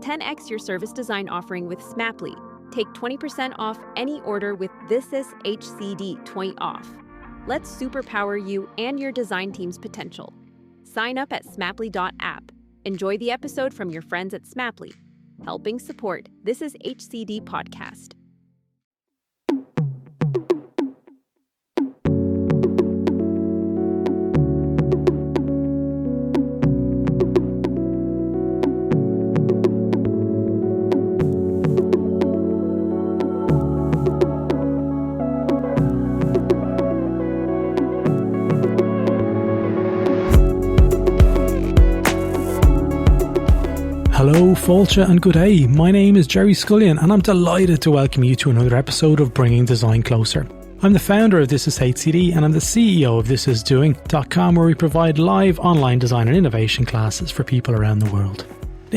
10x your service design offering with Smapply. Take 20% off any order with This Is HCD 20 off. Let's superpower you and your design team's potential. Sign up at smapply.app. Enjoy the episode from your friends at Smapply, helping support This Is HCD podcast. Hello, Fáilte, and good day. My name is Gerry Scullion, and I'm delighted to welcome you to another episode of Bringing Design Closer. I'm the founder of This Is HCD, and I'm the CEO of thisisdoing.com, where we provide live online design and innovation classes for people around the world.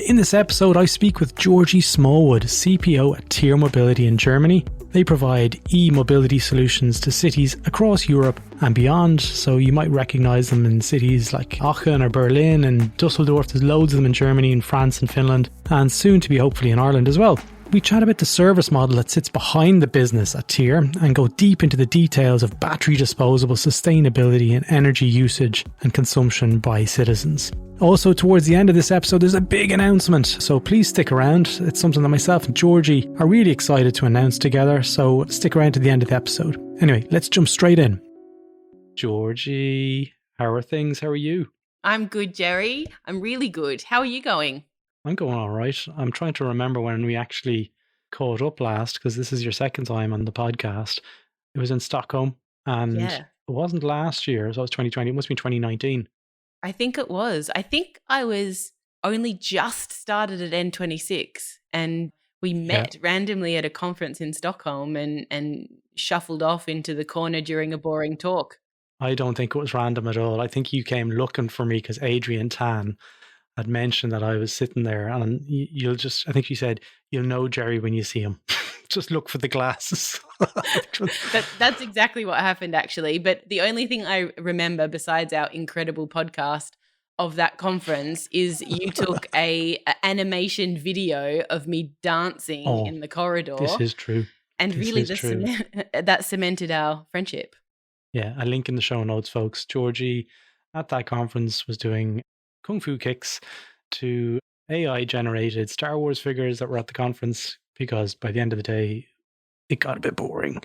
In this episode, I speak with Georgie Smallwood, CPO at Tier Mobility in Germany. They provide e-mobility solutions to cities across Europe and beyond, so you might recognise them in cities like Aachen or Berlin and Dusseldorf. There's loads of them in Germany and France and Finland, and soon to be hopefully in Ireland as well. We chat about the service model that sits behind the business at Tier and go deep into the details of battery disposable sustainability and energy usage and consumption by citizens. Also, towards the end of this episode, there's a big announcement, so please stick around. It's something that myself and Georgie are really excited to announce together, so stick around to the end of the episode. Anyway, let's jump straight in. Georgie, how are things? How are you? I'm good, Gerry. I'm really good. How are you going? I'm going all right. I'm trying to remember when we actually caught up last, because this is your second time on the podcast. It was in Stockholm, and it wasn't last year, so it was 2020. It must have been 2019. I think it was. I think I was only just started at N26, and we met randomly at a conference in Stockholm and shuffled off into the corner during a boring talk. I don't think it was random at all. I think you came looking for me because Adrian Tan had mentioned that I was sitting there, and you'll just, I think she said, you'll know Gerry when you see him. Just look for the glasses. That's exactly what happened, actually. But the only thing I remember besides our incredible podcast of that conference is you took a animation video of me dancing in the corridor. This is true. And really that cemented our friendship. Yeah, a link in the show notes, folks. Georgie at that conference was doing kung fu kicks to AI generated Star Wars figures that were at the conference, because by the end of the day it got a bit boring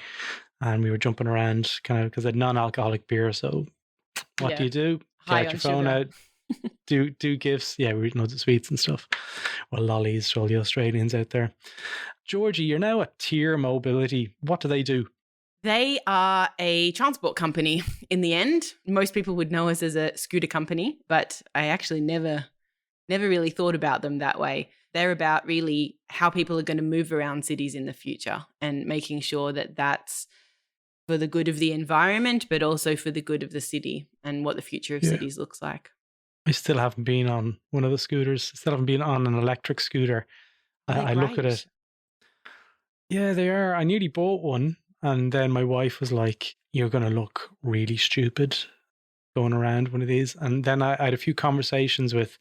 and we were jumping around kind of because I had non-alcoholic beer. So what do? Get your phone out, do gifts. Yeah, we were eating loads of sweets and stuff. Well, lollies to all the Australians out there. Georgie, you're now at Tier Mobility. What do they do? They are a transport company in the end. Most people would know us as a scooter company, but I actually never really thought about them that way. They're about really how people are going to move around cities in the future and making sure that that's for the good of the environment, but also for the good of the city and what the future of cities looks like. I still haven't been on one of the scooters. I still haven't been on an electric scooter. I look at it. Yeah, they are. I nearly bought one. And then my wife was like, you're going to look really stupid going around one of these. And then I had a few conversations with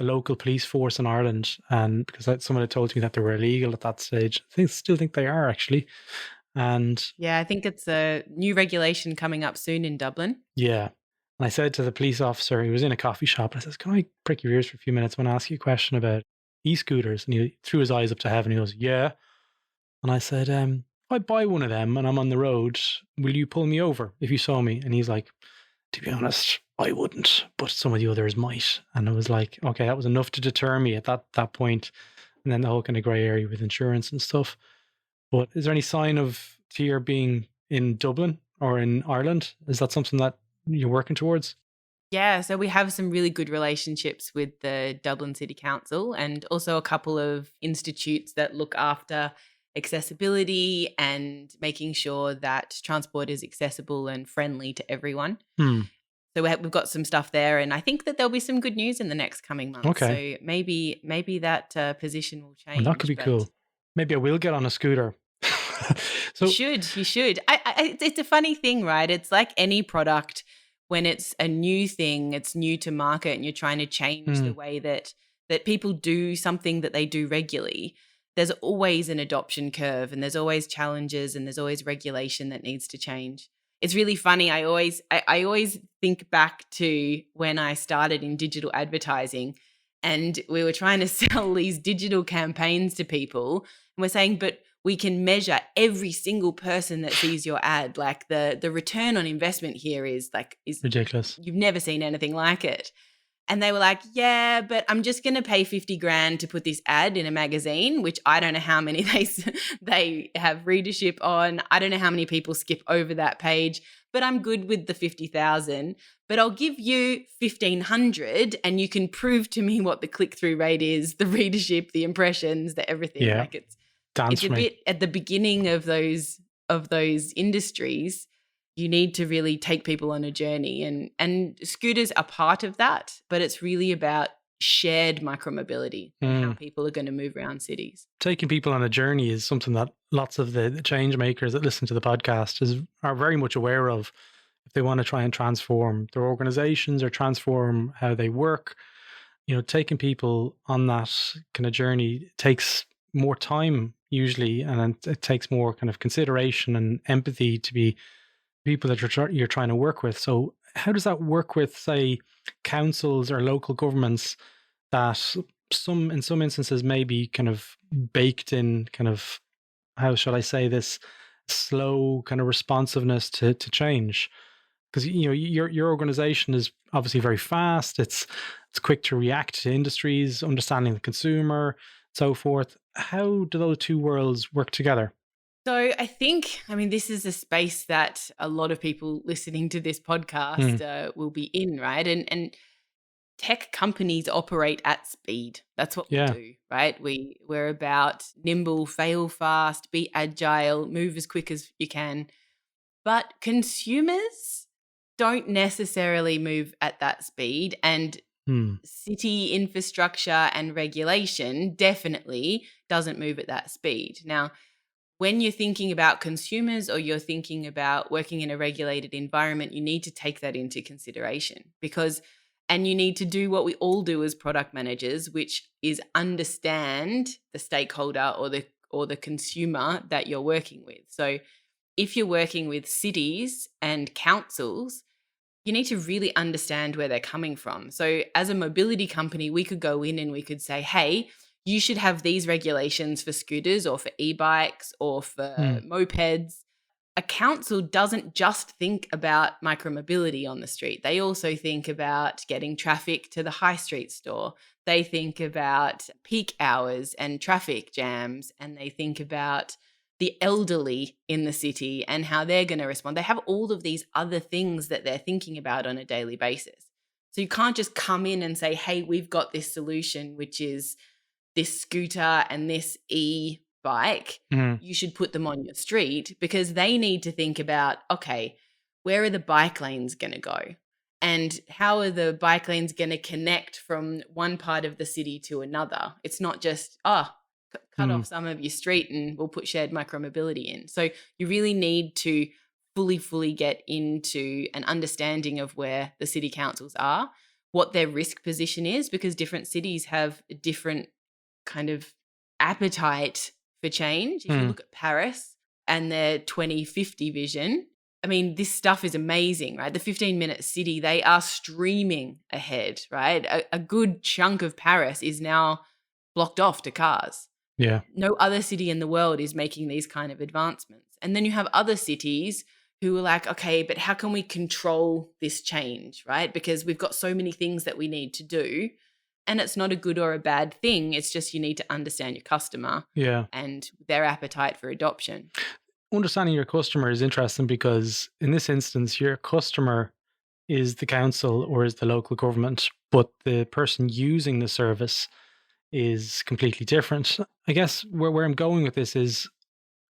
the local police force in Ireland, and because someone had told me that they were illegal at that stage. I still think they are, actually. And yeah, I think it's a new regulation coming up soon in Dublin. Yeah. And I said to the police officer, he was in a coffee shop, and I says, can I prick your ears for a few minutes? I want to ask you a question about e-scooters. And he threw his eyes up to heaven. He goes, yeah. And I said, I buy one of them and I'm on the road, will you pull me over if you saw me? And he's like, to be honest, I wouldn't, but some of the others might. And I was like, okay, that was enough to deter me at that point. And then the whole kind of grey area with insurance and stuff. But is there any sign of Tier being in Dublin or in Ireland? Is that something that you're working towards? Yeah, so we have some really good relationships with the Dublin City Council and also a couple of institutes that look after accessibility and making sure that transport is accessible and friendly to everyone. So we've got some stuff there, and I think that there'll be some good news in the next coming months. Okay. So maybe that position will change. Well, that could be cool. Maybe I will get on a scooter. So you should. It's a funny thing, right? It's like any product. When it's a new thing, it's new to market, and you're trying to change the way that that people do something that they do regularly, there's always an adoption curve, and there's always challenges, and there's always regulation that needs to change. It's really funny. I always think back to when I started in digital advertising, and we were trying to sell these digital campaigns to people, and we're saying, but we can measure every single person that sees your ad. Like the return on investment here is ridiculous. You've never seen anything like it. And they were like, yeah, but I'm just going to pay 50 grand to put this ad in a magazine, which I don't know how many they have readership on. I don't know how many people skip over that page, but I'm good with the 50,000. But I'll give you 1,500 and you can prove to me what the click-through rate is, the readership, the impressions, the everything. Yeah. Like it's a bit at the beginning of those industries. You need to really take people on a journey, and scooters are part of that, but it's really about shared micromobility and how people are going to move around cities. Taking people on a journey is something that lots of the change makers that listen to the podcast are very much aware of. If they want to try and transform their organizations or transform how they work, taking people on that kind of journey takes more time usually, and it takes more kind of consideration and empathy to be people that you're trying to work with. So how does that work with, say, councils or local governments that in some instances may be kind of baked in kind of, how shall I say this, slow kind of responsiveness to change? Because your organization is obviously very fast. It's quick to react to industries, understanding the consumer, so forth. How do those two worlds work together? So this is a space that a lot of people listening to this podcast will be in, right? And tech companies operate at speed. That's what we do, right? We're about nimble, fail fast, be agile, move as quick as you can. But consumers don't necessarily move at that speed, and city infrastructure and regulation definitely doesn't move at that speed. Now, when you're thinking about consumers or you're thinking about working in a regulated environment, you need to take that into consideration and you need to do what we all do as product managers, which is understand the stakeholder or the consumer that you're working with. So if you're working with cities and councils, you need to really understand where they're coming from. So as a mobility company, we could go in and we could say, hey, you should have these regulations for scooters or for e-bikes or for mopeds. A council doesn't just think about micromobility on the street. They also think about getting traffic to the high street store. They think about peak hours and traffic jams, and they think about the elderly in the city and how they're going to respond. They have all of these other things that they're thinking about on a daily basis. So you can't just come in and say, hey, we've got this solution, which is this scooter and this e-bike, you should put them on your street, because they need to think about, okay, where are the bike lanes going to go? And how are the bike lanes going to connect from one part of the city to another? It's not just, cut off some of your street and we'll put shared micromobility in. So you really need to fully get into an understanding of where the city councils are, what their risk position is, because different cities have a different kind of appetite for change. If you look at Paris and their 2050 vision, this stuff is amazing, right? The 15-minute city, they are streaming ahead, right? A good chunk of Paris is now blocked off to cars. Yeah. No other city in the world is making these kind of advancements. And then you have other cities who are like, okay, but how can we control this change, right? Because we've got so many things that we need to do. And it's not a good or a bad thing. It's just you need to understand your customer and their appetite for adoption. Understanding your customer is interesting, because in this instance, your customer is the council or is the local government, but the person using the service is completely different. I guess where I'm going with this is,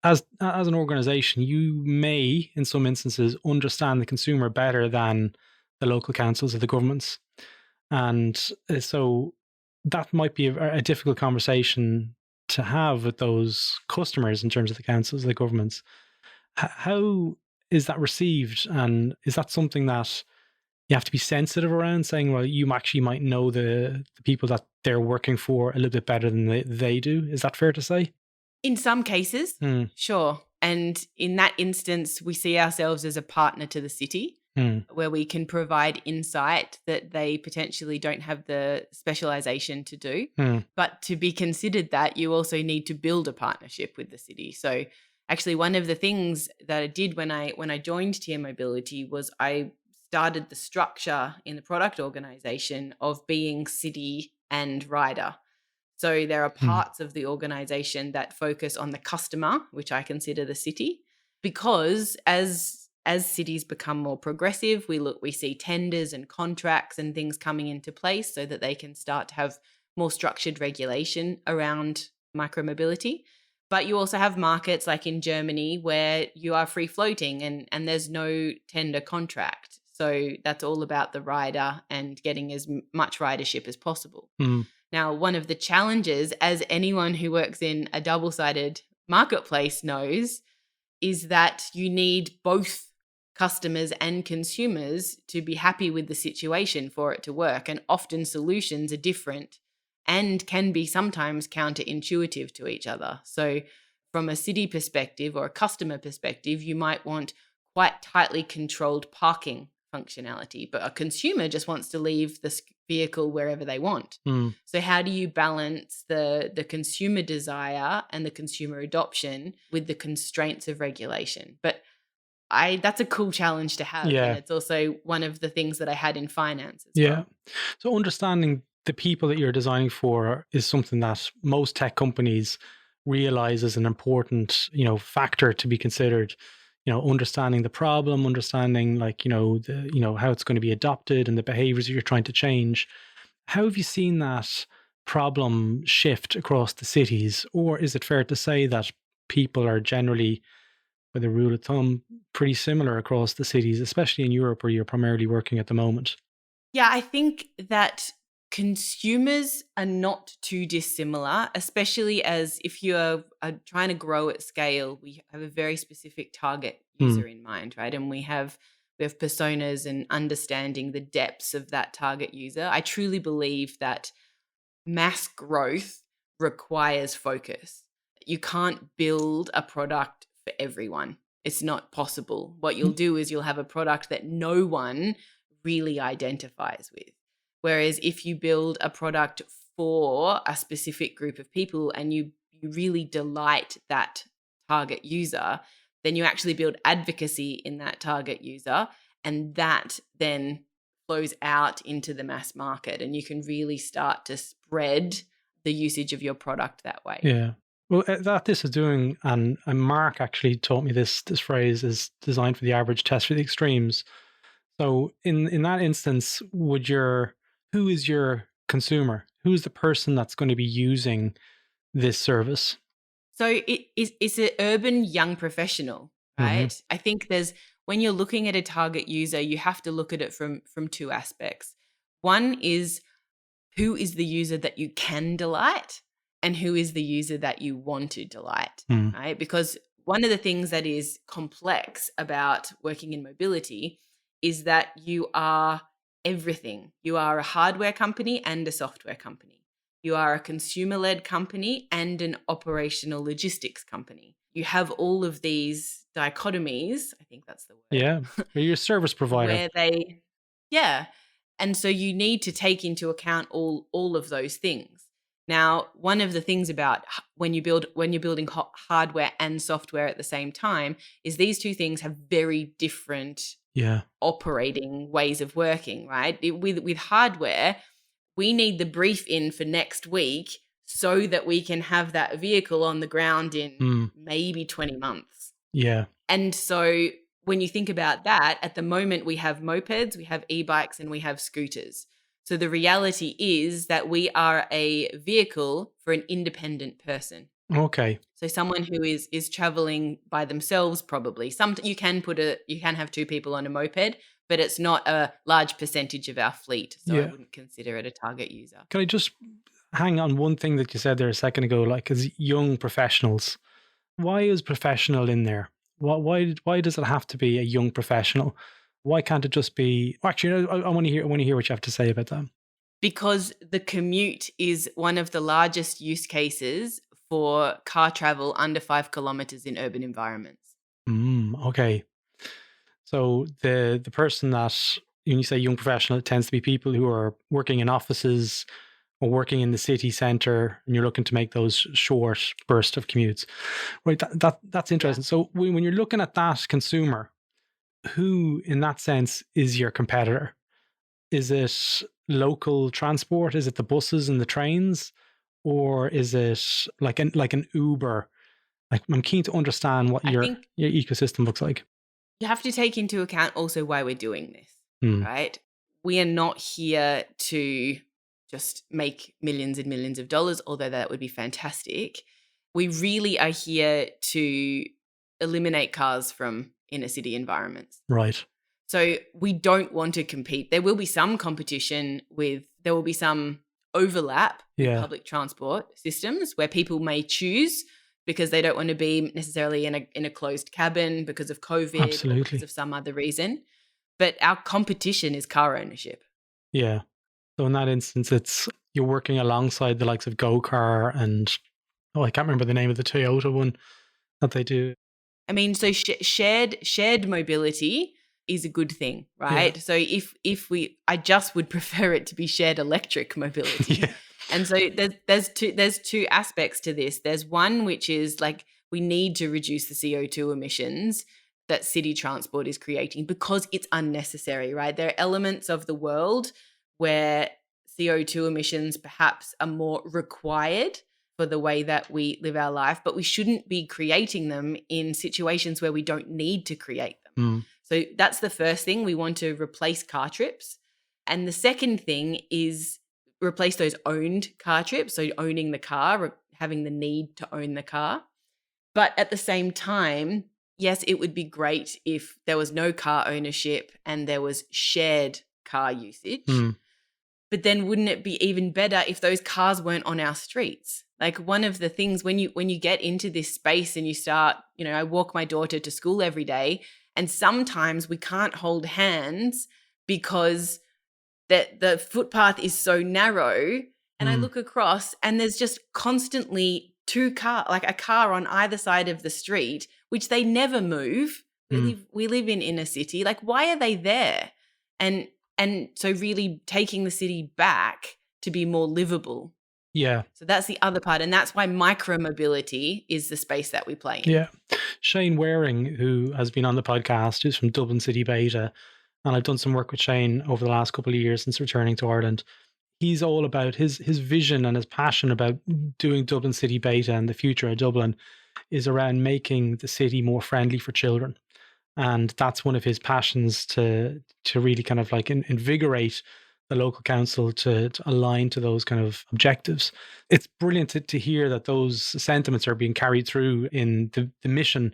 as an organization, you may, in some instances, understand the consumer better than the local councils or the governments. And so that might be a difficult conversation to have with those customers in terms of the councils, the governments. How is that received? And is that something that you have to be sensitive around saying, well, you actually might know the people that they're working for a little bit better than they do. Is that fair to say? In some cases, sure. And in that instance, we see ourselves as a partner to the city where we can provide insight that they potentially don't have the specialization to do. But to be considered that, you also need to build a partnership with the city. So actually, one of the things that I did when I joined TM Mobility was I started the structure in the product organization of being city and rider. So there are parts of the organization that focus on the customer, which I consider the city, because as cities become more progressive, we see tenders and contracts and things coming into place so that they can start to have more structured regulation around micromobility. But you also have markets like in Germany where you are free floating and there's no tender contract. So that's all about the rider and getting as much ridership as possible. Now, one of the challenges, as anyone who works in a double-sided marketplace knows, is that you need both customers and consumers to be happy with the situation for it to work. And often solutions are different and can be sometimes counterintuitive to each other. So from a city perspective or a customer perspective, you might want quite tightly controlled parking functionality, but a consumer just wants to leave the vehicle wherever they want. So how do you balance the consumer desire and the consumer adoption with the constraints of regulation? But that's a cool challenge to have. Yeah. And it's also one of the things that I had in finance as Yeah. well. So understanding the people that you're designing for is something that most tech companies realize is an important, factor to be considered. Understanding the problem, understanding how it's going to be adopted and the behaviors that you're trying to change. How have you seen that problem shift across the cities? Or is it fair to say that people are generally, by the rule of thumb, pretty similar across the cities, especially in Europe where you're primarily working at the moment? Yeah, I think that consumers are not too dissimilar, especially as if you're trying to grow at scale, we have a very specific target user in mind, right? And we have personas and understanding the depths of that target user. I truly believe that mass growth requires focus. You can't build a product for everyone. It's not possible. What you'll do is you'll have a product that no one really identifies with. Whereas if you build a product for a specific group of people and you really delight that target user, then you actually build advocacy in that target user, and that then flows out into the mass market, and you can really start to spread the usage of your product that way. Yeah. Well, that this is doing, and Mark actually taught me this phrase is designed for the average, test for the extremes. So in that instance, who is your consumer? Who is the person that's going to be using this service? So it's an urban young professional, right? I think when you're looking at a target user, you have to look at it from two aspects. One is, who is the user that you can delight, and who is the user that you want to delight, right? Because one of the things that is complex about working in mobility is that you are everything. You are a hardware company and a software company. You are a consumer-led company and an operational logistics company. You have all of these dichotomies, I think that's the word. Yeah, you're a service provider. And so you need to take into account all of those things. Now, one of the things about when you're building hardware and software at the same time is these two things have very different operating ways of working, right? With hardware, we need the brief in for next week so that we can have that vehicle on the ground in maybe 20 months. Yeah. And so when you think about that, at the moment we have mopeds, we have e-bikes, and we have scooters. So the reality is that we are a vehicle for an independent person. Okay. So someone who is traveling by themselves, probably. You can have two people on a moped, but it's not a large percentage of our fleet. So I wouldn't consider it a target user. Can I just hang on one thing that you said there a second ago, like as young professionals? Why is professional in there? Why does it have to be a young professional? Why can't it just be? Actually, I want to hear what you have to say about that. Because the commute is one of the largest use cases for car travel under 5 kilometers in urban environments. Okay. So the person that, when you say young professional, it tends to be people who are working in offices or working in the city centre, and you're looking to make those short bursts of commutes. Right. That's interesting. Yeah. So when you're looking at that consumer, who in that sense is your competitor? Is it local transport? Is it the buses and the trains? Or is it like an Uber? Like, I'm keen to understand what I your think ecosystem looks like. you have to take into account also why we're doing this, Hmm. right? We are not here to just make millions and millions of dollars, although that would be fantastic. We really are here to eliminate cars from inner city environments. Right. So we don't want to compete. There will be some competition there will be some overlap with Yeah. public transport systems where people may choose because they don't want to be necessarily in a closed cabin because of COVID or Absolutely. because of some other reason. But our competition is car ownership. Yeah. So in that instance, you're working alongside the likes of GoCar and, I can't remember the name of the Toyota one that they do. I mean, so shared mobility is a good thing, right? Yeah. So I just would prefer it to be shared electric mobility. Yeah. And so there's two aspects to this. There's one which is like we need to reduce the CO2 emissions that city transport is creating because it's unnecessary, right? There are elements of the world where CO2 emissions perhaps are more required for the way that we live our life, but we shouldn't be creating them in situations where we don't need to create them. So that's the first thing. We want to replace car trips. And the second thing is replace those owned car trips, so owning the car, having the need to own the car. But at the same time, yes, it would be great if there was no car ownership and there was shared car usage. But then wouldn't it be even better if those cars weren't on our streets? Like one of the things when you get into this space and you start, I walk my daughter to school every day, and sometimes we can't hold hands because the footpath is so narrow, and I look across and there's just constantly a car on either side of the street, which they never move. We live in inner city. Like, why are they there? And so really taking the city back to be more livable. Yeah. So that's the other part. And that's why micromobility is the space that we play in. Yeah. Shane Waring, who has been on the podcast, is from Dublin City Beta. And I've done some work with Shane over the last couple of years since returning to Ireland. He's all about his vision and his passion about doing Dublin City Beta and the future of Dublin is around making the city more friendly for children. And that's one of his passions to really kind of like invigorate the local council to align to those kind of objectives. It's brilliant to hear that those sentiments are being carried through in the mission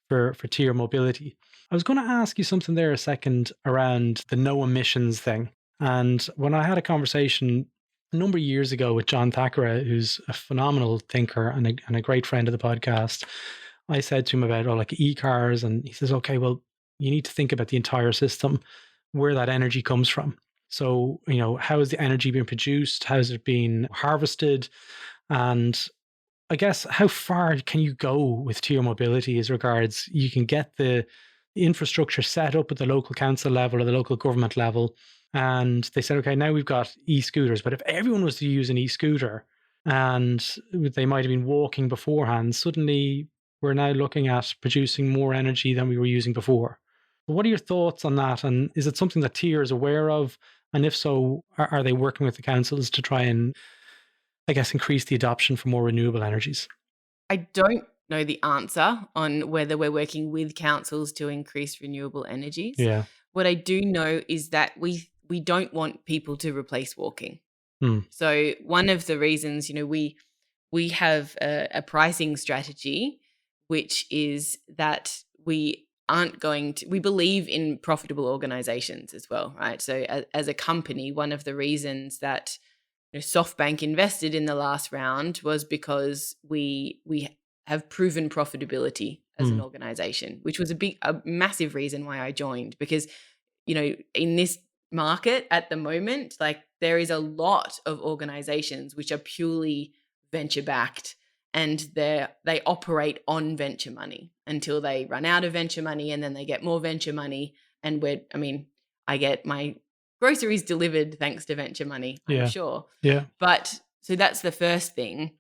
for tier mobility. I was going to ask you something there a second around the no emissions thing. And when I had a conversation a number of years ago with John Thackeray, who's a phenomenal thinker and a great friend of the podcast, I said to him about e-cars, and he says, okay, well, you need to think about the entire system, where that energy comes from. So, how is the energy being produced? How is it being harvested? And I guess how far can you go with tier mobility as regards you can get the infrastructure set up at the local council level or the local government level. And they said, okay, now we've got e-scooters, but if everyone was to use an e-scooter and they might have been walking beforehand, suddenly we're now looking at producing more energy than we were using before. What are your thoughts on that? And is it something that Tier is aware of? And if so, are they working with the councils to try and, I guess, increase the adoption for more renewable energies? I don't know the answer on whether we're working with councils to increase renewable energies. Yeah. What I do know is that we don't want people to replace walking. So one of the reasons, we have a pricing strategy, which is that we believe in profitable organizations as well, right? So as a company, one of the reasons that SoftBank invested in the last round was because we have proven profitability as an organization, which was a massive reason why I joined, because in this market at the moment, like there is a lot of organizations which are purely venture backed, and they operate on venture money until they run out of venture money, and then they get more venture money. And I get my groceries delivered thanks to venture money, I'm sure. Yeah. But so that's the first thing.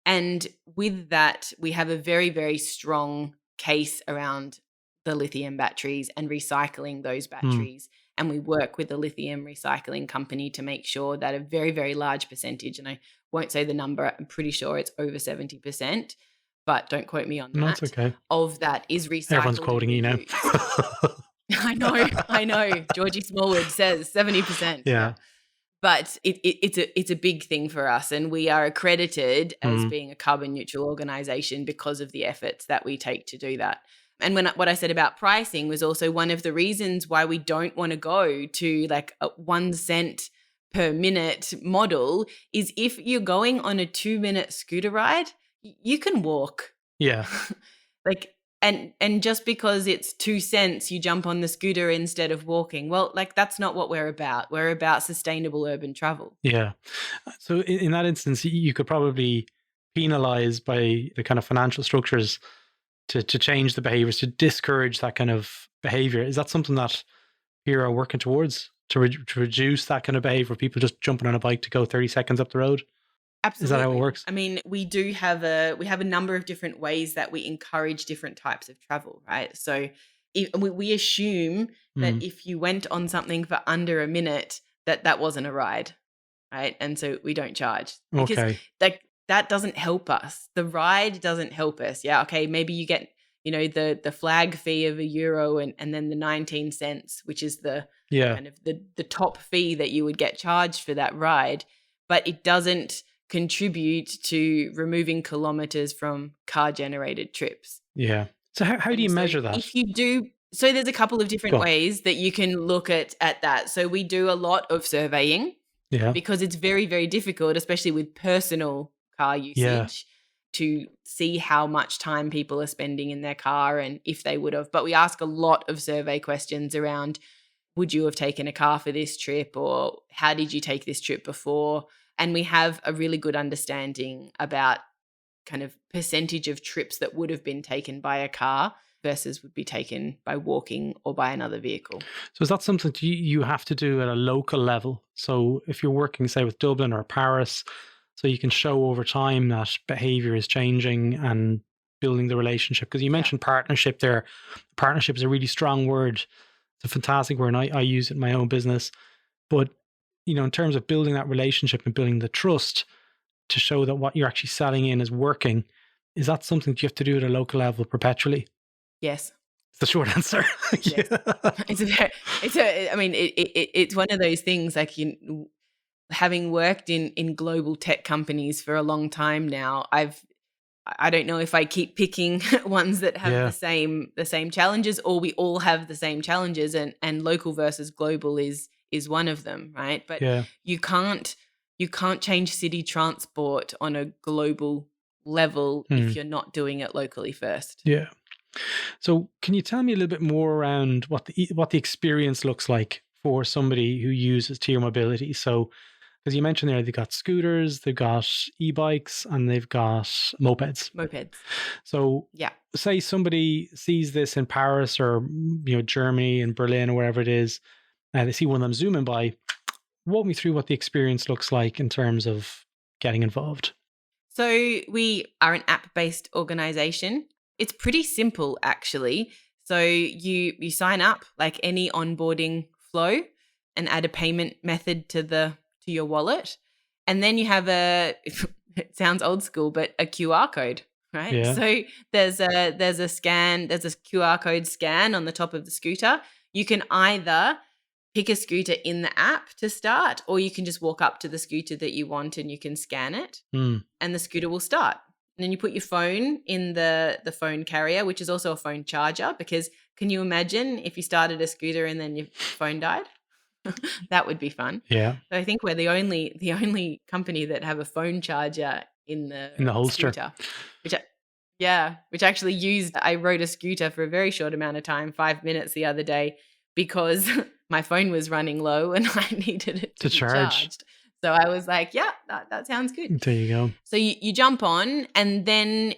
And with that, we have a very, very strong case around the lithium batteries and recycling those batteries. And we work with the lithium recycling company to make sure that a very, very large percentage, and I won't say the number, I'm pretty sure it's over 70%, but don't quote me on that. That's okay. Of that is recycled. Everyone's quoting you now. I know. Georgie Smallwood says 70%. Yeah. But it's a big thing for us, and we are accredited as being a carbon neutral organization because of the efforts that we take to do that. And what I said about pricing was also one of the reasons why we don't want to go to like a 1 cent per minute model is if you're going on a 2-minute scooter ride, you can walk. Yeah. And just because it's 2 cents, you jump on the scooter instead of walking. Well, like that's not what we're about. We're about sustainable urban travel. Yeah. So in that instance, you could probably penalize by the kind of financial structures to change the behaviors, to discourage that kind of behavior. Is that something that you are working towards to reduce that kind of behavior? People just jumping on a bike to go 30 seconds up the road? Absolutely. Is that how it works? I mean, we have a number of different ways that we encourage different types of travel, right? So we assume that if you went on something for under a minute, that wasn't a ride, right? And so we don't charge. Because that doesn't help us. The ride doesn't help us. Yeah, okay, maybe you get, the flag fee of €1 and then the 19 cents, which is the kind of the top fee that you would get charged for that ride, but it doesn't contribute to removing kilometers from car generated trips. Yeah. So how do you measure that? If you do, so there's a couple of different ways that you can look at that. So we do a lot of surveying because it's very, very difficult, especially with personal car usage, to see how much time people are spending in their car and if they would have. But we ask a lot of survey questions around, would you have taken a car for this trip, or how did you take this trip before? And we have a really good understanding about kind of percentage of trips that would have been taken by a car versus would be taken by walking or by another vehicle. So is that something you have to do at a local level? So if you're working, say, with Dublin or Paris, so you can show over time that behavior is changing and building the relationship? Because you mentioned partnership there. Partnership is a really strong word. It's a fantastic word, and I use it in my own business. But in terms of building that relationship and building the trust to show that what you're actually selling in is working, is that something that you have to do at a local level perpetually? Yes. It's the short answer. Yes. It's one of those things, like, having worked in global tech companies for a long time now, I don't know if I keep picking ones that have the same challenges, or we all have the same challenges, and local versus global is one of them, right? But you can't change city transport on a global level if you're not doing it locally first. Yeah. So can you tell me a little bit more around what the experience looks like for somebody who uses Tier Mobility? So, because you mentioned there, they've got scooters, they've got e-bikes, and they've got mopeds. So say somebody sees this in Paris or Germany and Berlin or wherever it is, and they see one of them zooming by. Walk me through what the experience looks like in terms of getting involved. So we are an app-based organization. It's pretty simple, actually. So you sign up like any onboarding flow and add a payment method to your wallet, and then you have it sounds old school, but a QR code, right? Yeah. So there's a QR code scan on the top of the scooter. You can either pick a scooter in the app to start, or you can just walk up to the scooter that you want and you can scan it and the scooter will start. And then you put your phone in the phone carrier, which is also a phone charger, because can you imagine if you started a scooter and then your phone died? That would be fun. Yeah. So I think we're the only company that have a phone charger in the holster. Scooter, which actually I rode a scooter for a very short amount of time, 5 minutes the other day, because my phone was running low and I needed it to be charge. charged. So I was like, yeah, that sounds good. There you go. So you jump on, and then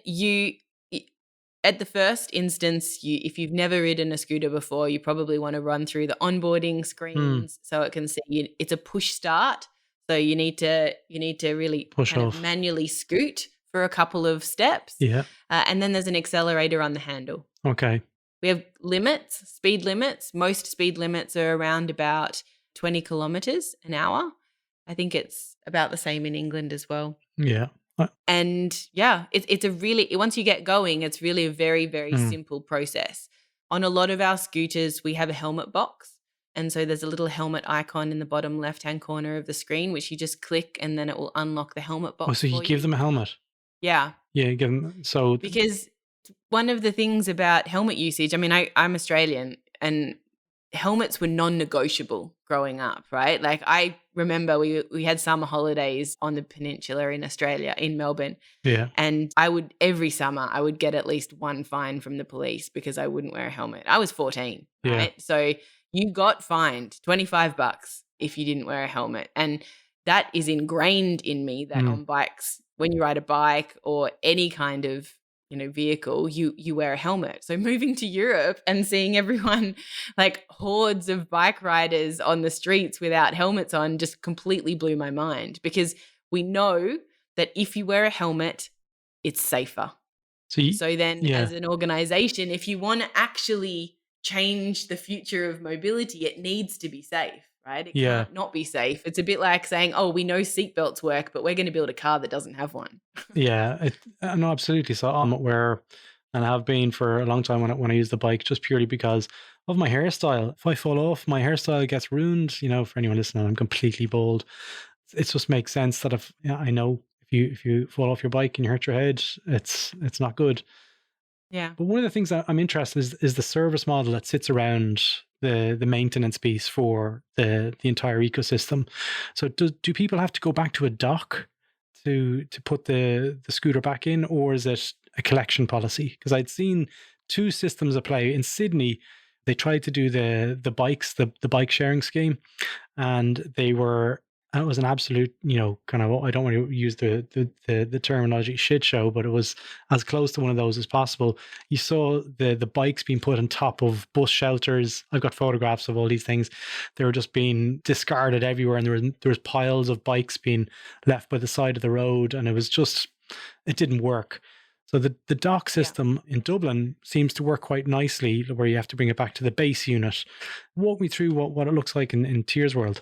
at the first instance, if you've never ridden a scooter before, you probably want to run through the onboarding screens so it can see you. It's a push start. So you need to really Push kind off. of manually scoot for a couple of steps. Yeah. And then there's an accelerator on the handle. Okay. We have speed limits. Most speed limits are around about 20 kilometers an hour. I think it's about the same in England as well. Yeah. And yeah, it's a really, once you get going, it's really a very, very simple process. On a lot of our scooters, we have a helmet box. And so there's a little helmet icon in the bottom left-hand corner of the screen, which you just click and then it will unlock the helmet box. Oh, so you give them a helmet? Yeah. Yeah, you give them, so. Because one of the things about helmet usage, I mean, I'm Australian and helmets were non-negotiable growing up, right? Like I remember we had summer holidays on the peninsula in Australia, in Melbourne. Yeah. And every summer I would get at least one fine from the police because I wouldn't wear a helmet. I was 14, right? So you got fined $25 if you didn't wear a helmet. And that is ingrained in me that on bikes, when you ride a bike or any kind of vehicle, you wear a helmet. So moving to Europe and seeing everyone, like hordes of bike riders on the streets without helmets on, just completely blew my mind, because we know that if you wear a helmet, it's safer. So then as an organization, if you want to actually change the future of mobility, it needs to be safe, right? It can't not be safe. It's a bit like saying, oh, we know seatbelts work, but we're going to build a car that doesn't have one. Yeah, no, absolutely. So I'm aware, and have been for a long time when I use the bike, just purely because of my hairstyle. If I fall off, my hairstyle gets ruined. For anyone listening, I'm completely bald. It just makes sense that I know if you fall off your bike and you hurt your head, it's not good. Yeah. But one of the things that I'm interested is the service model that sits around the maintenance piece for the entire ecosystem. So do people have to go back to a dock to put the scooter back in, or is it a collection policy? Because I'd seen two systems at play in Sydney. They tried to do the bikes, the bike sharing scheme, and it was an absolute, kind of, I don't want to use the terminology shit show, but it was as close to one of those as possible. You saw the bikes being put on top of bus shelters. I've got photographs of all these things. They were just being discarded everywhere, and there was piles of bikes being left by the side of the road, and it didn't work. So the dock system in Dublin seems to work quite nicely, where you have to bring it back to the base unit. Walk me through what it looks like in Tier's world.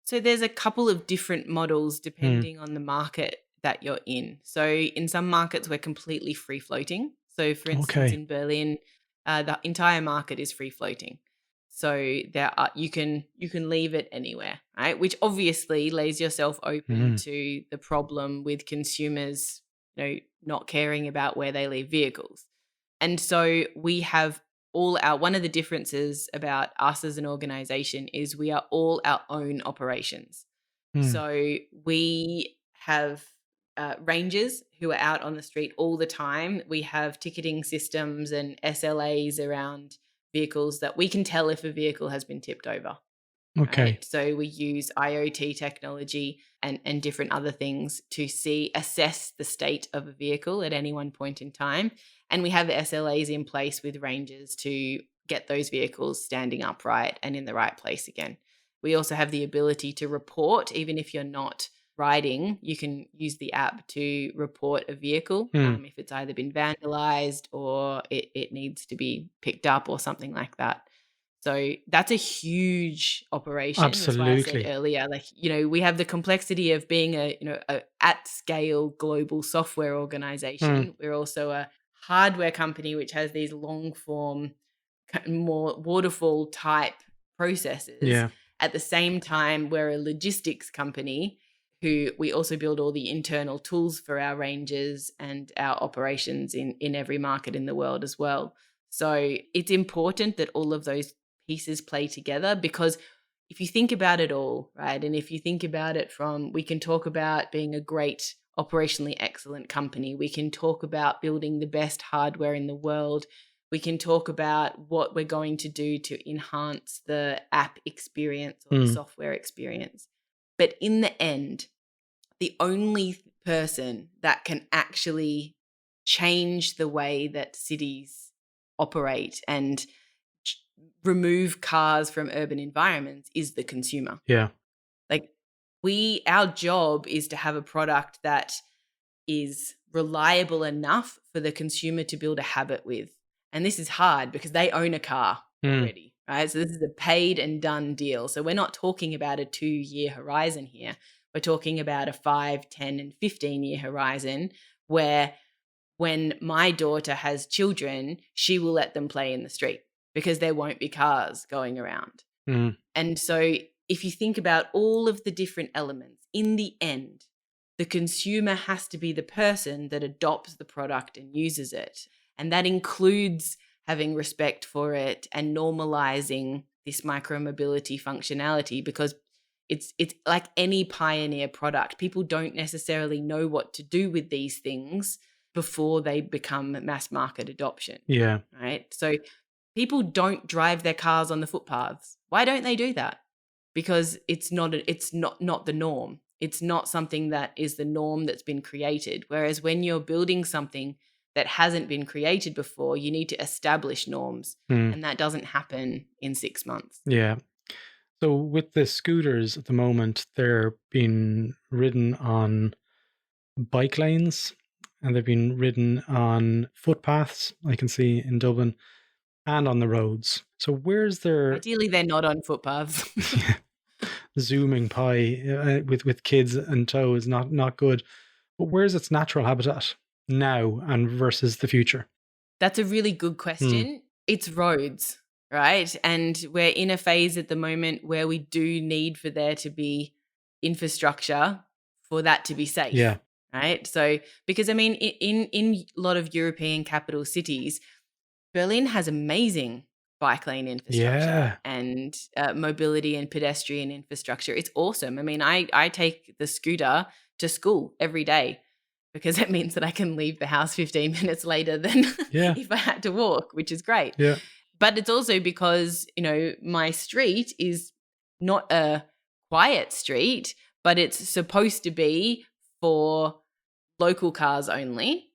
So there's a couple of different models depending on the market that you're in. So in some markets, we're completely free floating. So for instance, in Berlin, the entire market is free floating. So you can leave it anywhere, right? Which obviously lays yourself open to the problem with consumers, not caring about where they leave vehicles. And so we have one of the differences about us as an organization is we are all our own operations. So we have rangers who are out on the street all the time. We have ticketing systems and SLAs around vehicles that we can tell if a vehicle has been tipped over. Okay. Right? So we use IoT technology and different other things to assess the state of a vehicle at any one point in time. And we have SLAs in place with rangers to get those vehicles standing upright and in the right place again. We also have the ability to report, even if you're not riding, you can use the app to report a vehicle if it's either been vandalized or it needs to be picked up or something like that. So that's a huge operation. Absolutely. That's why I said earlier, we have the complexity of being a at scale global software organization. We're also a hardware company which has these long form, more waterfall type processes. Yeah. At the same time, we're a logistics company who we also build all the internal tools for our rangers and our operations in every market in the world as well. So it's important that all of those pieces play together, because if you think about it all, right, and if you think about it we can talk about being a great operationally excellent company. We can talk about building the best hardware in the world. We can talk about what we're going to do to enhance the app experience or the software experience. But in the end, the only person that can actually change the way that cities operate and remove cars from urban environments is the consumer. Yeah. Like our job is to have a product that is reliable enough for the consumer to build a habit with. And this is hard because they own a car already, right? So this is a paid and done deal. So we're not talking about a 2-year horizon here. We're talking about a 5, 10, and 15-year horizon where when my daughter has children, she will let them play in the street because there won't be cars going around. And so if you think about all of the different elements, in the end, the consumer has to be the person that adopts the product and uses it. And that includes having respect for it and normalizing this micromobility functionality, because it's like any pioneer product. People don't necessarily know what to do with these things before they become mass market adoption. Yeah. Right. So people don't drive their cars on the footpaths. Why don't they do that? Because it's not the norm. It's not something that is the norm that's been created. Whereas when you're building something that hasn't been created before, you need to establish norms. And that doesn't happen in 6 months. Yeah. So with the scooters at the moment, they're being ridden on bike lanes and they've been ridden on footpaths, I can see in Dublin, and on the roads. So where's their... Ideally, they're not on footpaths. Zooming pie with kids in tow is not good. But where's its natural habitat now and versus the future? That's a really good question. It's roads, right? And we're in a phase at the moment where we do need for there to be infrastructure for that to be safe. Yeah. Right. So, because I mean, in a lot of European capital cities, Berlin has amazing bike lane infrastructure and mobility and pedestrian infrastructure. It's awesome. I mean, I take the scooter to school every day because it means that I can leave the house 15 minutes later than if I had to walk, which is great. Yeah. But it's also because, my street is not a quiet street, but it's supposed to be for local cars only.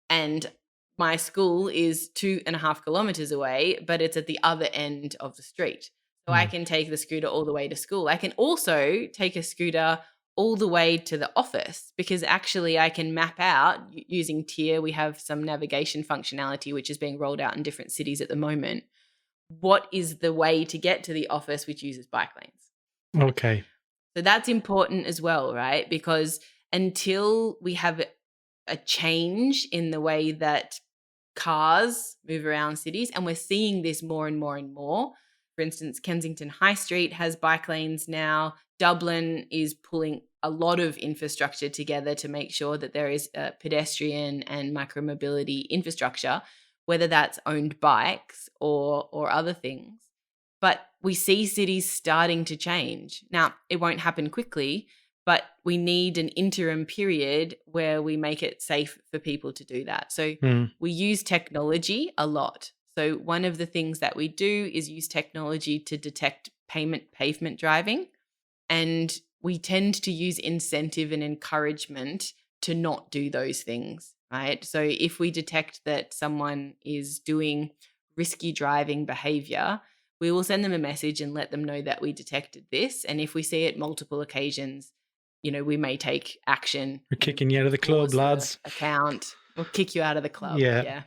And my school is 2.5 kilometers away, but it's at the other end of the street. So I can take the scooter all the way to school. I can also take a scooter all the way to the office because actually I can map out using Tier. We have some navigation functionality which is being rolled out in different cities at the moment. What is the way to get to the office which uses bike lanes? Okay. So that's important as well, right? Because until we have a change in the way that cars move around cities, and we're seeing this more and more and more. For instance, Kensington High Street has bike lanes now. Dublin is pulling a lot of infrastructure together to make sure that there is pedestrian and micromobility infrastructure, whether that's owned bikes or other things. But we see cities starting to change. Now, it won't happen quickly, but we need an interim period where we make it safe for people to do that. So we use technology a lot. So one of the things that we do is use technology to detect pavement driving. And we tend to use incentive and encouragement to not do those things, right? So if we detect that someone is doing risky driving behavior, we will send them a message and let them know that we detected this. And if we see it multiple occasions, we may take action. We're kicking you out of the club, lads. Account. We'll kick you out of the club. Yeah.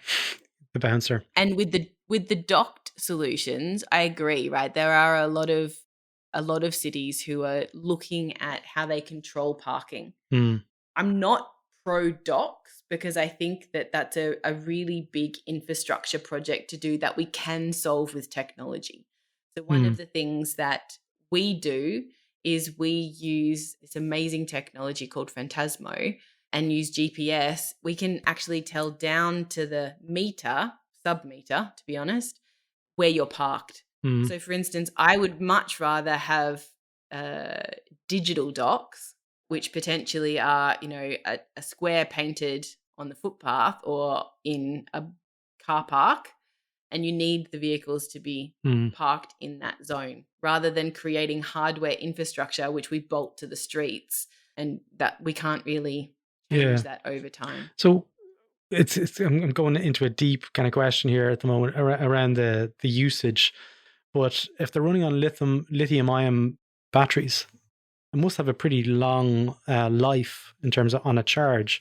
The bouncer. And with the docked solutions, I agree, right? There are a lot of cities who are looking at how they control parking. I'm not pro docks because I think that that's a really big infrastructure project to do that we can solve with technology. So one of the things that we do is we use this amazing technology called Phantasmo and use GPS. We can actually tell down to the sub-meter, to be honest, where you're parked. So for instance, I would much rather have digital docks, which potentially are, a square painted on the footpath or in a car park, and you need the vehicles to be Mm. parked in that zone rather than creating hardware infrastructure, which we bolt to the streets, and that we can't really change Yeah. that over time. So I'm going into a deep kind of question here at the moment around the usage. But if they're running on lithium ion batteries, it must have a pretty long life in terms of on a charge,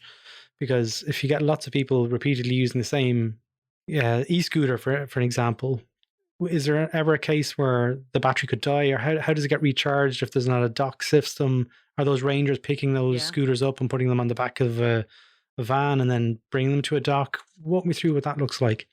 because if you get lots of people repeatedly using the same e-scooter for an example, is there ever a case where the battery could die, or how does it get recharged if there's not a dock system? Are those rangers picking those scooters up and putting them on the back of a van and then bringing them to a dock? Walk me through what that looks like.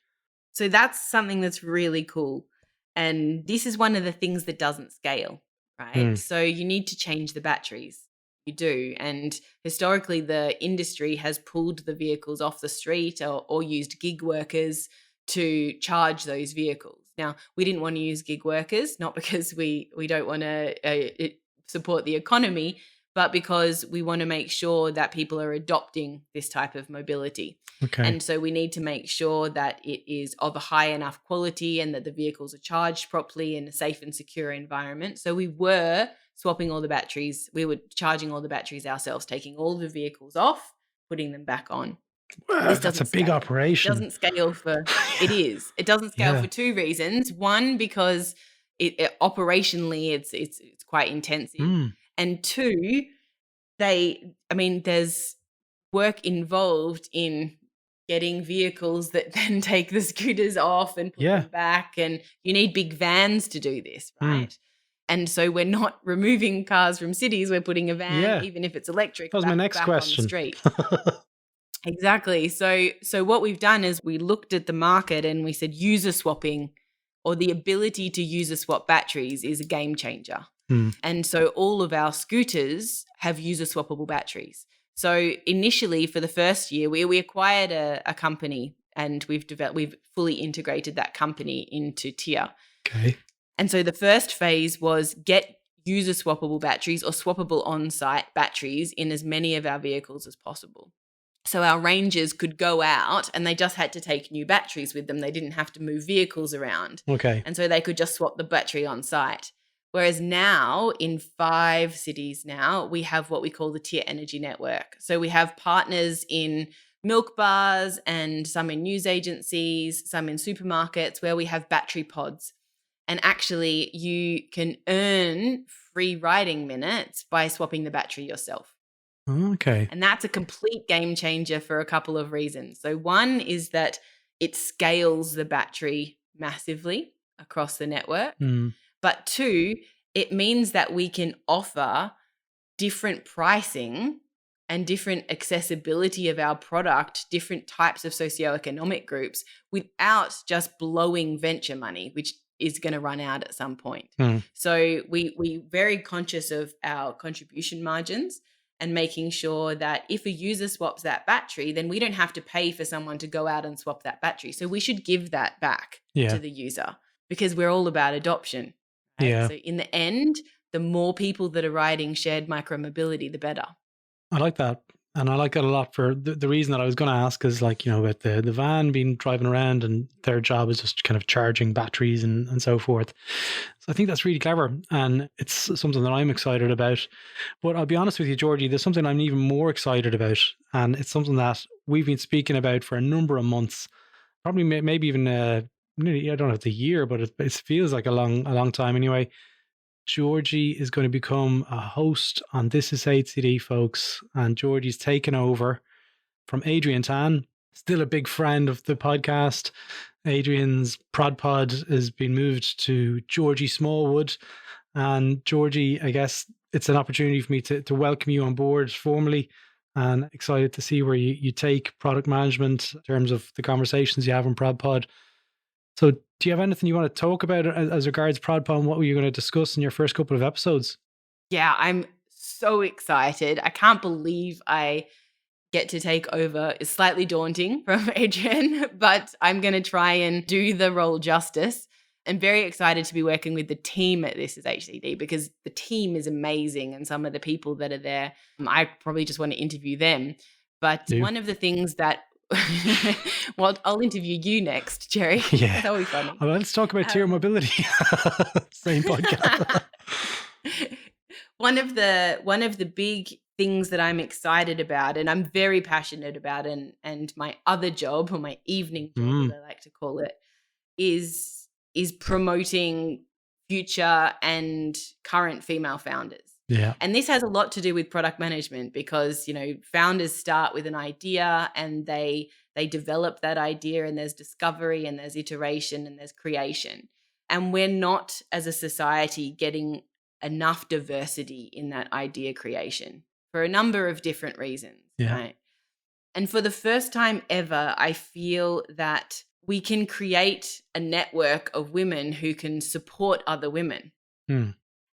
So that's something that's really cool. And this is one of the things that doesn't scale, right? So you need to change the batteries. You do. And historically, the industry has pulled the vehicles off the street or used gig workers to charge those vehicles. Now, we didn't want to use gig workers, not because we don't want to support the economy, but because we want to make sure that people are adopting this type of mobility. Okay. And so we need to make sure that it is of a high enough quality and that the vehicles are charged properly in a safe and secure environment. So we were swapping all the batteries. We were charging all the batteries ourselves, taking all the vehicles off, putting them back on. Wow, that's a big operation. It doesn't scale for It doesn't scale for two reasons. One, because it operationally it's quite intensive. And two, there's work involved in getting vehicles that then take the scooters off and put them back. And you need big vans to do this, right? And so we're not removing cars from cities. We're putting a van, even if it's electric, that was my next question. On the street. Exactly. So what we've done is we looked at the market and we said user swapping, or the ability to user swap batteries, is a game changer. And so all of our scooters have user swappable batteries. So initially, for the first year, we acquired a company, and we've fully integrated that company into TIA. Okay. And so the first phase was get user swappable batteries or swappable on-site batteries in as many of our vehicles as possible. So our rangers could go out and they just had to take new batteries with them. They didn't have to move vehicles around. Okay. And so they could just swap the battery on site. Whereas now, in 5 cities now, we have what we call the TIA Energy Network. So we have partners in milk bars and some in news agencies, some in supermarkets, where we have battery pods. And actually, you can earn free riding minutes by swapping the battery yourself. Okay. And that's a complete game changer for a couple of reasons. So one is that it scales the battery massively across the network. But two, it means that we can offer different pricing and different accessibility of our product, different types of socioeconomic groups, without just blowing venture money, which is going to run out at some point. So we're very conscious of our contribution margins and making sure that if a user swaps that battery, then we don't have to pay for someone to go out and swap that battery. So we should give that back to the user, because we're all about adoption. Right? Yeah. So in the end, the more people that are riding shared micromobility, the better. I like that. And I like that a lot for the reason that I was going to ask is, like, you know, with the van being driving around and their job is just kind of charging batteries and so forth. So I think that's really clever, and it's something that I'm excited about. But I'll be honest with you, Georgie, there's something I'm even more excited about, and it's something that we've been speaking about for a number of months, probably maybe even nearly, I don't know if it's a year, but it feels like a long time anyway. Georgie is going to become a host on This Is HCD, folks, and Georgie's taken over from Adrian Tan, still a big friend of the podcast. Adrian's Prod Pod has been moved to Georgie Smallwood, and Georgie, I guess it's an opportunity for me to welcome you on board formally, and excited to see where you take product management in terms of the conversations you have in Prod Pod. So do you have anything you want to talk about as regards ProdPod and what were you going to discuss in your first couple of episodes? Yeah, I'm so excited. I can't believe I get to take over. It's slightly daunting from Adrian, but I'm going to try and do the role justice. I'm very excited to be working with the team at This Is HCD, because the team is amazing, and some of the people that are there, I probably just want to interview them. But one of the things that Well, I'll interview you next, Gerry. Yeah. That'll be funny. Well, let's talk about tier mobility. Same podcast. One of the big things that I'm excited about and I'm very passionate about, and my other job, or my evening job, as I like to call it, is promoting future and current female founders. Yeah. And this has a lot to do with product management because, founders start with an idea and they develop that idea, and there's discovery and there's iteration and there's creation. And we're not, as a society, getting enough diversity in that idea creation for a number of different reasons. Yeah. Right? And for the first time ever, I feel that we can create a network of women who can support other women.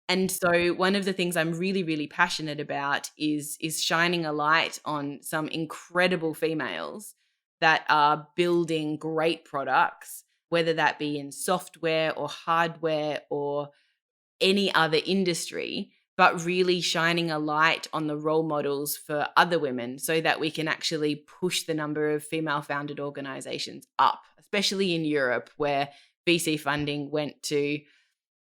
And so one of the things I'm really, really passionate about is shining a light on some incredible females that are building great products, whether that be in software or hardware or any other industry, but really shining a light on the role models for other women so that we can actually push the number of female-founded organizations up, especially in Europe, where VC funding went to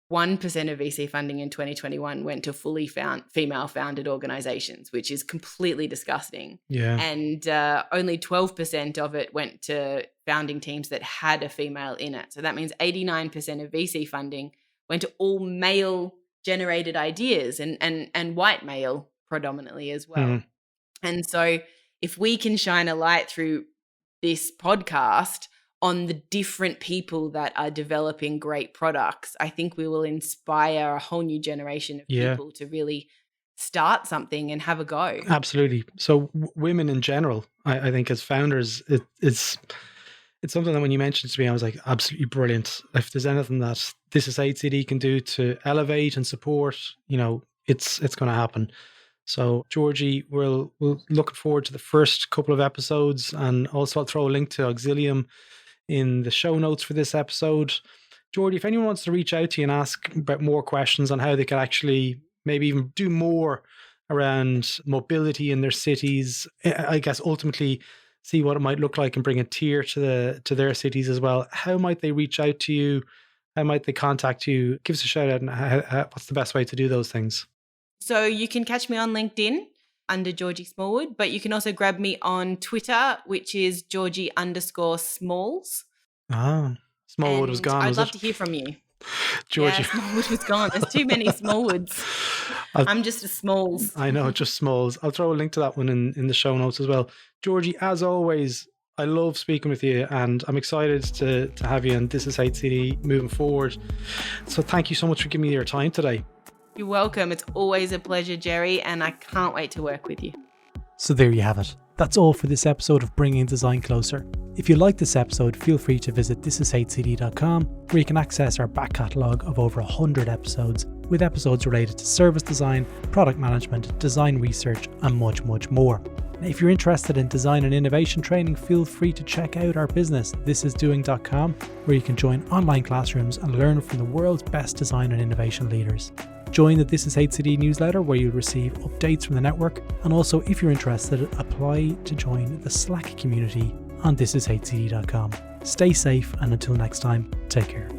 1% of VC funding in 2021 went to fully female-founded organizations, which is completely disgusting. Yeah. And only 12% of it went to founding teams that had a female in it. So that means 89% of VC funding went to all male-generated ideas and white male predominantly as well. And so if we can shine a light through this podcast on the different people that are developing great products, I think we will inspire a whole new generation of people to really start something and have a go. Absolutely. So women in general, I think as founders, it's something that when you mentioned it to me, I was like, absolutely brilliant. If there's anything that This Is HCD can do to elevate and support, it's going to happen. So Georgie, we're looking forward to the first couple of episodes, and also I'll throw a link to Auxilium in the show notes for this episode. Georgie, if anyone wants to reach out to you and ask about more questions on how they can actually maybe even do more around mobility in their cities, I guess ultimately see what it might look like and bring a tier to their cities as well, how might they reach out to you? How might they contact you? Give us a shout out, and what's the best way to do those things? So you can catch me on LinkedIn under Georgie Smallwood, but you can also grab me on Twitter, which is Georgie_Smalls. Smallwood was gone. I'd love to hear from you. Georgie. Yeah, Smallwood was gone. There's too many Smallwoods. I'm just a Smalls. I know, just Smalls. I'll throw a link to that one in the show notes as well. Georgie, as always, I love speaking with you, and I'm excited to have you on This Is HCD moving forward. So thank you so much for giving me your time today. You're welcome. It's always a pleasure, Gerry, and I can't wait to work with you. So there you have it. That's all for this episode of Bringing Design Closer. If you like this episode, feel free to visit thisishcd.com, where you can access our back catalogue of over 100 episodes, with episodes related to service design, product management, design research, and much, much more. Now, if you're interested in design and innovation training, feel free to check out our business, thisisdoing.com, where you can join online classrooms and learn from the world's best design and innovation leaders. Join the This Is HCD newsletter, where you'll receive updates from the network, and also, if you're interested, apply to join the Slack community on thisishcd.com. Stay safe, and until next time, take care.